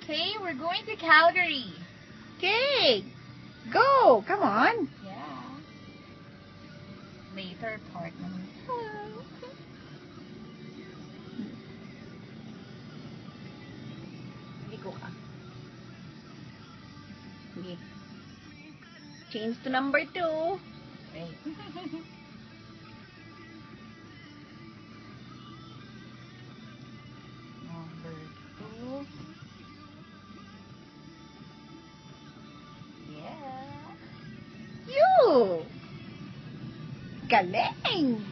Okay, we're going to Calgary. Okay. Go. Come on. Yeah. Later part naman. Ligo ka. Sige. Change to number 2. Wait. Number 2. Yeah. You! Galing!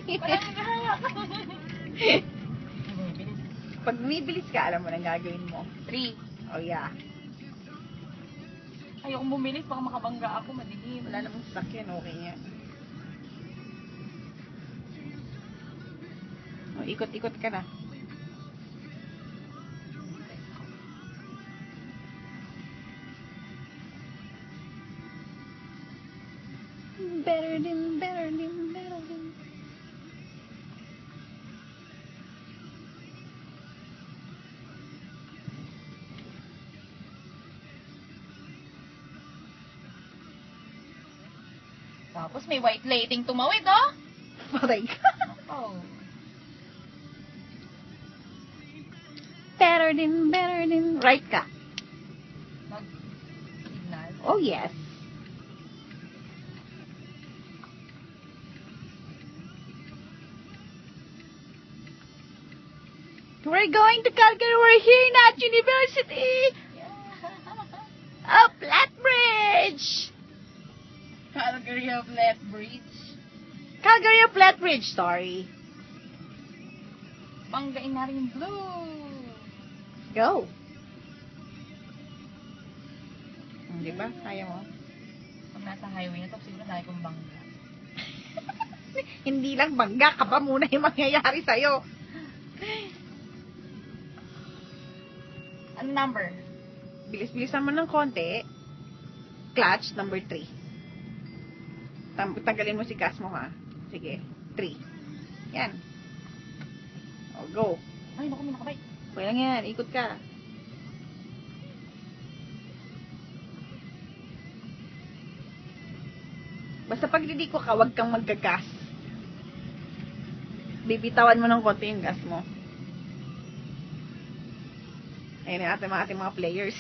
Walang nahawak. Pag bumibilis ka, alam mo nang gagawin mo. 3. Oh, yeah. Ayokong bumilis, baka makabangga ako, madilim. Wala namang sasakyan, okay yan. Oh, ikot-ikot ka na. Better than. Tapos may white lighting tumawid, oh. Patay ka. Oh. Better than. Right ka. Mag-signal. Oh, yes. We're going to Calgary. We're here at University Yeah. of Lethbridge. Calgary of Lethbridge. Calgary of Lethbridge, sorry. Banggain na rin yung blue. Go. Di ba? Kaya mo. Pag nasa highway na to, siguro dahil kong bangga. Hindi lang bangga ka pa muna yung mangyayari sa'yo. Ano number? Bilis-bilisan mo ng konti. Clutch, number 3. Tanggalin mo si gas mo, ha? Sige. 3. Yan. O, go. Ay, naku, may nakabay. Okay lang yan. Ikot ka. Basta pag didiko ka, huwag kang maggagas. Bibitawan mo ng konti yung gas mo. Ayun yung ating mga players.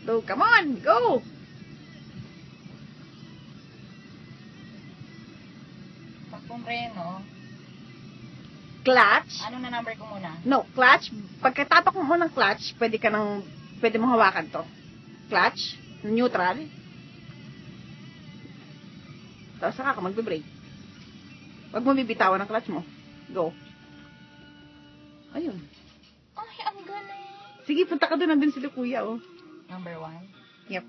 So, come on! Go! Pag pumreno, Clutch. ano na number ko muna? No, clutch. Pagkatapak mo ng clutch, pwede mo hawakan to. Clutch. Neutral. Tapos saka ka magbe-brake. Huwag mo bibitawan ang clutch mo. Go. Ayun. Ay, ang galing. Sige, punta ka doon. Nandun sila kuya, oh. Number 1. Yep.